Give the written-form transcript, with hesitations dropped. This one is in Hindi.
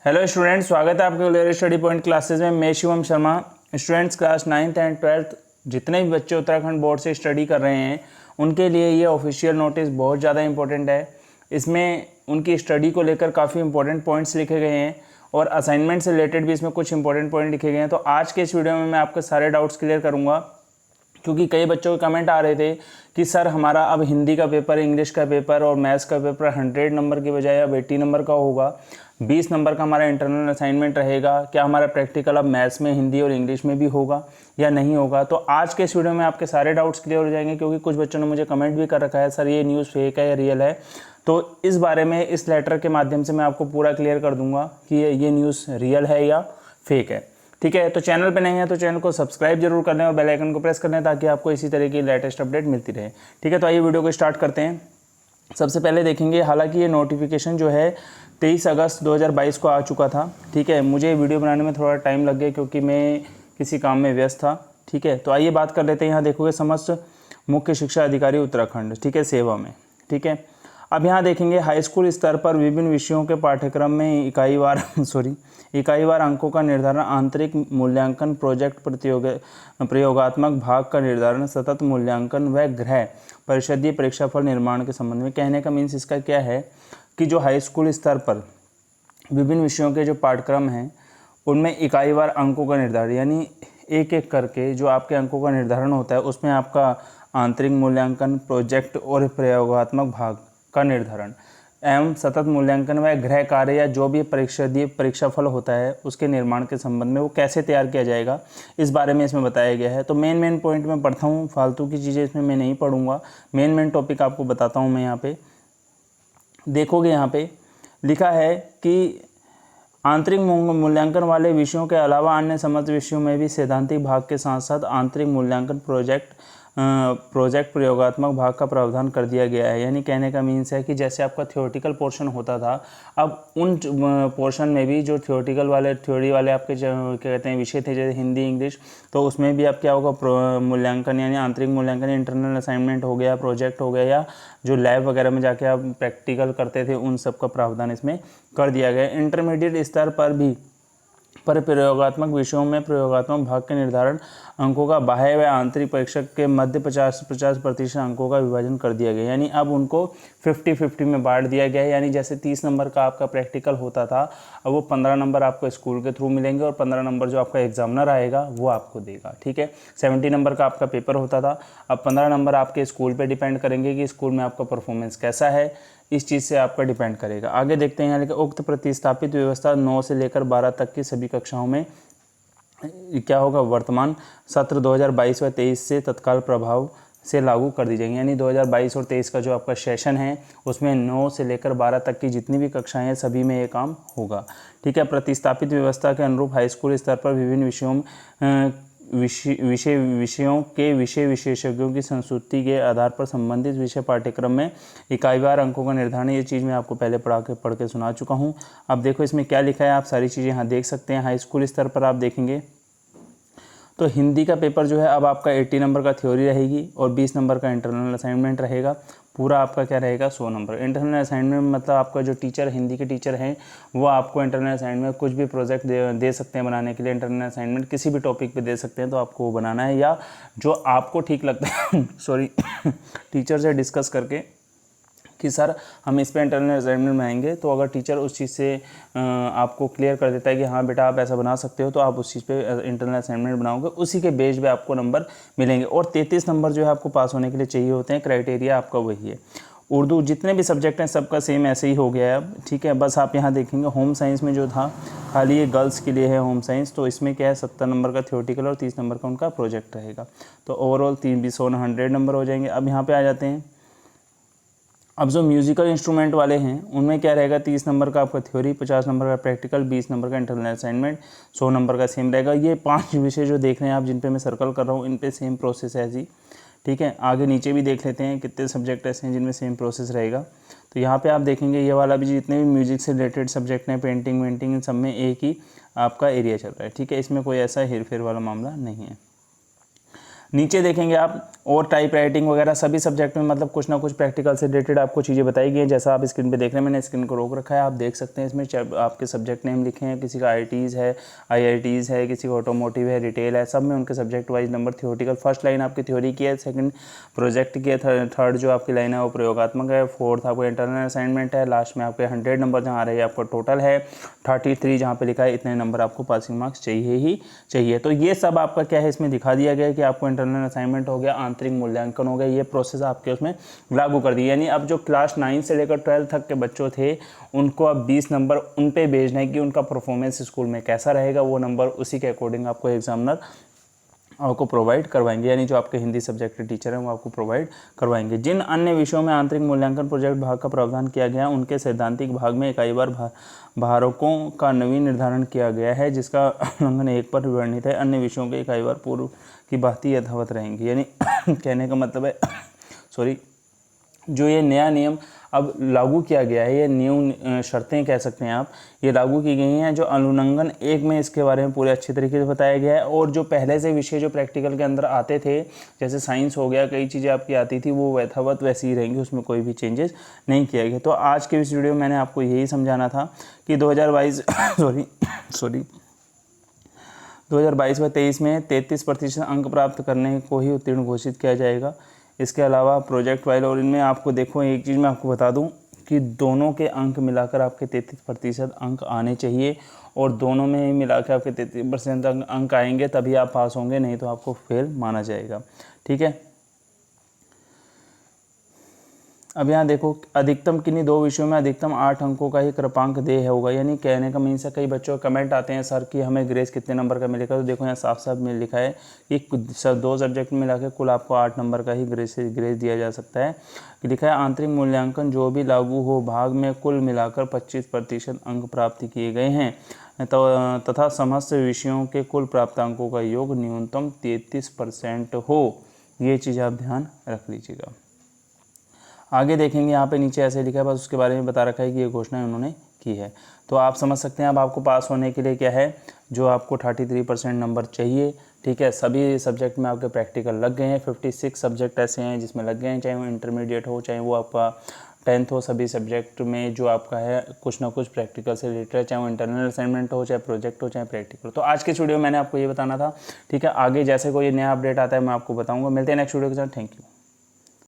हेलो स्टूडेंट्स, स्वागत है आपके लेयर स्टडी पॉइंट क्लासेस में। मैं Shivam Sharma. Students, class 9th and 12th जितने भी बच्चे उत्तराखंड बोर्ड से स्टडी कर रहे हैं उनके लिए ये ऑफिशियल नोटिस बहुत ज़्यादा इंपॉर्टेंट है। इसमें उनकी स्टडी को लेकर काफ़ी इंपॉर्टेंट पॉइंट्स लिखे गए हैं और असाइनमेंट से रिलेटेड भी इसमें कुछ इंपॉर्टेंट पॉइंट लिखे गए हैं। तो आज के इस वीडियो में मैं आपके सारे डाउट्स क्लियर करूँगा, क्योंकि कई बच्चों के कमेंट आ रहे थे कि सर हमारा अब हिंदी का पेपर, इंग्लिश का पेपर और मैथ्स का पेपर 100 नंबर की बजाय अब 80 नंबर का होगा। 20 नंबर का हमारा इंटरनल असाइनमेंट रहेगा। क्या हमारा प्रैक्टिकल अब मैथ्स में, हिंदी और इंग्लिश में भी होगा या नहीं होगा? तो आज के इस वीडियो में आपके सारे डाउट्स क्लियर हो जाएंगे, क्योंकि कुछ बच्चों ने मुझे कमेंट भी कर रखा है सर ये न्यूज़ फेक है या रियल है। तो इस बारे में इस लेटर के माध्यम से मैं आपको पूरा क्लियर कर दूंगा कि ये न्यूज़ रियल है या फेक है। ठीक है, तो चैनल पे नहीं है तो चैनल को सब्सक्राइब जरूर कर लें और बेल आइकन को प्रेस कर लें ताकि आपको इसी तरह की लेटेस्ट अपडेट मिलती रहे। ठीक है, तो आइए वीडियो को स्टार्ट करते हैं। सबसे पहले देखेंगे, हालांकि ये नोटिफिकेशन जो है 23 अगस्त 2022 को आ चुका था। ठीक है, मुझे वीडियो बनाने में थोड़ा टाइम लग गया क्योंकि मैं किसी काम में व्यस्त था। ठीक है, तो आइए बात कर लेते हैं। यहाँ देखोगे समस्त मुख्य शिक्षा अधिकारी उत्तराखंड, ठीक है, सेवा में। ठीक है, अब यहाँ देखेंगे हाई स्कूल स्तर पर विभिन्न विषयों के पाठ्यक्रम में इकाईवार अंकों का निर्धारण, आंतरिक मूल्यांकन, प्रोजेक्ट प्रयोगात्मक भाग का निर्धारण, सतत मूल्यांकन व गृह परिषदीय परीक्षाफल निर्माण के संबंध में। कहने का मीन्स इसका क्या है कि जो हाई स्कूल स्तर पर विभिन्न विषयों के जो पाठ्यक्रम हैं उनमें इकाईवार अंकों का निर्धारण, यानी एक एक करके जो आपके अंकों का निर्धारण होता है उसमें आपका आंतरिक मूल्यांकन, प्रोजेक्ट और प्रयोगात्मक भाग का निर्धारण एवं सतत मूल्यांकन व गृह कार्य या जो भी परीक्षाफल होता है उसके निर्माण के संबंध में वो कैसे तैयार किया जाएगा, इस बारे में इसमें बताया गया है। तो मेन पॉइंट मैं पढ़ता हूँ, फालतू की चीज़ें इसमें मैं नहीं पढ़ूंगा। मेन टॉपिक आपको बताता हूँ मैं। यहाँ पे देखोगे, यहाँ पे लिखा है कि आंतरिक मूल्यांकन वाले विषयों के अलावा अन्य समस्त विषयों में भी सैद्धांतिक भाग के साथ साथ आंतरिक मूल्यांकन, प्रोजेक्ट प्रयोगात्मक भाग का प्रावधान कर दिया गया है। यानी कहने का मीन्स है कि जैसे आपका थ्योरेटिकल पोर्शन होता था, अब उन पोर्शन में भी जो थ्योरी वाले आपके क्या कहते हैं विषय थे, जैसे हिंदी, इंग्लिश, तो उसमें भी अब क्या होगा, मूल्यांकन यानी आंतरिक मूल्यांकन, इंटरनल असाइनमेंट हो गया, प्रोजेक्ट हो गया, या जो लैब वगैरह में जाके आप प्रैक्टिकल करते थे उन सब का प्रावधान इसमें कर दिया गया। इंटरमीडिएट स्तर पर भी प्रयोगात्मक विषयों में प्रयोगात्मक भाग के निर्धारण, अंकों का बाह्य व आंतरिक परीक्षक के मध्य 50% अंकों का विभाजन कर दिया गया। यानी अब उनको 50-50 में बांट दिया गया है। यानी जैसे 30 नंबर का आपका प्रैक्टिकल होता था, अब वो 15 नंबर आपको स्कूल के थ्रू मिलेंगे और 15 नंबर जो आपका एग्जामिनर आएगा वो आपको देगा। ठीक है, 70 नंबर का आपका पेपर होता था, अब 15 नंबर आपके स्कूल पर डिपेंड करेंगे कि स्कूल में आपका परफॉर्मेंस कैसा है, इस चीज़ से आपका डिपेंड करेगा। आगे देखते हैं यहाँ लिखा, उक्त प्रतिस्थापित व्यवस्था 9 से लेकर 12 तक की सभी कक्षाओं में क्या होगा, वर्तमान सत्र 2022 व 23 से तत्काल प्रभाव से लागू कर दी जाएंगी। यानी 2022 और 23 का जो आपका सेशन है उसमें 9 से लेकर 12 तक की जितनी भी कक्षाएं हैं सभी में ये काम होगा। ठीक है, प्रतिस्थापित व्यवस्था के अनुरूप हाई स्कूल स्तर पर विभिन्न विषयों के विषय विशेषज्ञों की संस्तुति के आधार पर संबंधित विषय पाठ्यक्रम में इकाईवार अंकों का निर्धारण, ये चीज़ मैं आपको पहले पढ़ के सुना चुका हूँ। अब देखो इसमें क्या लिखा है, आप सारी चीज़ें यहाँ देख सकते हैं। हाई स्कूल स्तर पर आप देखेंगे तो हिंदी का पेपर जो है अब आपका 80 नंबर का थ्योरी रहेगी और 20 नंबर का इंटरनल असाइनमेंट रहेगा। पूरा आपका क्या रहेगा, 100 नंबर। इंटरनल असाइनमेंट मतलब आपका जो टीचर, हिंदी के टीचर हैं, वो आपको इंटरनल असाइनमेंट कुछ भी प्रोजेक्ट दे सकते हैं बनाने के लिए। इंटरनल असाइनमेंट किसी भी टॉपिक पे दे सकते हैं, तो आपको वो बनाना है या जो आपको ठीक लगता है सॉरी टीचर से डिस्कस करके कि सर हम इस पे इंटरनल असाइनमेंट बनाएंगे। तो अगर टीचर उस चीज़ से आपको क्लियर कर देता है कि हाँ बेटा आप ऐसा बना सकते हो, तो आप उस चीज़ पे इंटरनल असाइनमेंट बनाओगे, उसी के बेस पे आपको नंबर मिलेंगे। और 33 नंबर जो है आपको पास होने के लिए चाहिए होते हैं, क्राइटेरिया आपका वही है। उर्दू जितने भी सब्जेक्ट हैं सबका सेम ऐसे ही हो गया है अब। ठीक है, बस आप यहाँ देखेंगे होम साइंस में जो था खाली ये गर्ल्स के लिए है होम साइंस, तो इसमें क्या है 70 नंबर का थ्योरेटिकल और 30 नंबर का उनका प्रोजेक्ट रहेगा। तो ओवरऑल 100 नंबर हो जाएंगे। अब यहाँ पर आ जाते हैं, अब जो म्यूजिकल इंस्ट्रूमेंट वाले हैं उनमें क्या रहेगा, 30 नंबर का आपका थ्योरी, 50 नंबर का प्रैक्टिकल, 20 नंबर का इंटरनल असाइनमेंट, 100 नंबर का सेम रहेगा। ये 5 विषय जो देख रहे हैं आप, जिन पे मैं सर्कल कर रहा हूँ, इन पे सेम प्रोसेस है जी। ठीक है, आगे नीचे भी देख लेते हैं कितने सब्जेक्ट ऐसे हैं जिनमें सेम प्रोसेस रहेगा। तो यहाँ पे आप देखेंगे ये वाला भी जितने भी म्यूजिक से रिलेटेड सब्जेक्ट हैं, पेंटिंग वेंटिंग, इन सब में एक ही आपका एरिया चल रहा है। ठीक है, इसमें कोई ऐसा हेर फेर वाला मामला नहीं है। नीचे देखेंगे आप और टाइप राइटिंग वगैरह सभी सब्जेक्ट में मतलब कुछ ना कुछ प्रैक्टिकल से रिलेटेड आपको चीज़ें बताई गई हैं। जैसा आप स्क्रीन पे देख रहे हैं, मैंने स्क्रीन को रोक रखा है, आप देख सकते हैं। इसमें आपके सब्जेक्ट नेम लिखे हैं, किसी का IITs है, IITs है, किसी का ऑटोमोटिव है, रिटेल है, सब में उनके subject wise number. Theoretical first line आपकी थ्योरी की है, सेकंड प्रोजेक्ट की है, थर्ड जो आपकी लाइन है वो प्रयोगात्मक है, फोर्थ आपको इंटरनल असाइनमेंट है, लास्ट में आपके 100 नंबर जहाँ आ रहे हैं आपका टोटल है, 33 जहाँ पे लिखा है इतने नंबर आपको पासिंग मार्क्स चाहिए ही चाहिए। तो ये सब आपका क्या है इसमें दिखा दिया गया है कि आपको इंटरनल असाइनमेंट हो गया, आंतरिक मूल्यांकन हो गया, ये प्रोसेस आपके उसमें लागू कर दी। यानी अब जो क्लास 9 से लेकर 12 तक के बच्चों थे उनको अब 20 नंबर उन पे भेजना है कि उनका परफॉर्मेंस स्कूल में कैसा रहेगा, वो नंबर उसी के अकॉर्डिंग आपको एग्जामिनर आपको प्रोवाइड करवाएंगे। यानी जो आपके हिंदी सब्जेक्ट के टीचर हैं वो आपको प्रोवाइड करवाएंगे। जिन अन्य विषयों में आंतरिक मूल्यांकन प्रोजेक्ट भाग का प्रावधान किया गया, उनके सैद्धांतिक भाग में इकाई बार भारों का नवीन निर्धारण किया गया है, जिसका उल्लंघन 1 पर वर्णित है। अन्य विषयों के इकाई बार पूर्व की भांति यथावत रहेंगी। यानी कहने का मतलब है सॉरी, जो ये नया नियम अब लागू किया गया है, ये न्यू शर्तें कह सकते हैं आप, ये लागू की गई हैं। जो अनुलंघन 1 में इसके बारे में पूरे अच्छे तरीके से बताया गया है। और जो पहले से विषय जो प्रैक्टिकल के अंदर आते थे, जैसे साइंस हो गया, कई चीज़ें आपकी आती थी, वो यथावत वैसी ही रहेंगी, उसमें कोई भी चेंजेस नहीं किया गया। तो आज के इस वीडियो में मैंने आपको यही समझाना था कि 2022 2022 व 23 में 33% अंक प्राप्त करने को ही उत्तीर्ण घोषित किया जाएगा। इसके अलावा प्रोजेक्ट वाइल और इनमें आपको देखो, एक चीज़ मैं आपको बता दूं कि दोनों के अंक मिलाकर आपके 33% अंक आने चाहिए, और दोनों में ही मिला के आपके 33% अंक आएंगे तभी आप पास होंगे, नहीं तो आपको फेल माना जाएगा। ठीक है, अब यहाँ देखो, अधिकतम किन्हीं 2 विषयों में अधिकतम 8 अंकों का ही कृपांक देय होगा। यानी कहने का मीन्स है, कई बच्चों का कमेंट आते हैं सर कि हमें ग्रेस कितने नंबर का मिलेगा। तो देखो यहाँ साफ साफ में लिखा है कि 2 सब्जेक्ट में मिला के कुल आपको 8 नंबर का ही ग्रेस दिया जा सकता है। लिखा है आंतरिक मूल्यांकन जो भी लागू हो भाग में कुल मिलाकर 25% अंक प्राप्त किए गए हैं, तथा समस्त विषयों के कुल प्राप्त अंकों का योग न्यूनतम 33% हो। ये चीज़ आप ध्यान रख लीजिएगा। आगे देखेंगे, यहाँ पे नीचे ऐसे लिखा है, बस उसके बारे में बता रखा है कि ये घोषणा उन्होंने की है। तो आप समझ सकते हैं अब आपको पास होने के लिए क्या है, जो आपको 33% नंबर चाहिए। ठीक है, सभी सब्जेक्ट में आपके प्रैक्टिकल लग गए हैं। 56 सब्जेक्ट ऐसे हैं जिसमें लग गए हैं, चाहे वो इंटरमीडिएट हो, चाहे वो आपका 10th हो। सभी सब्जेक्ट में जो आपका है कुछ ना कुछ प्रैक्टिकल से रिलेटेड है, चाहे वो इंटरनल असाइनमेंट हो, चाहे प्रोजेक्ट हो, चाहे प्रैक्टिकल। तो आज के वीडियो में मैंने आपको ये बताना था। ठीक है, आगे जैसे कोई नया अपडेट आता है मैं आपको बताऊँगा। मिलते हैं नेक्स्ट वीडियो के साथ। Thank you.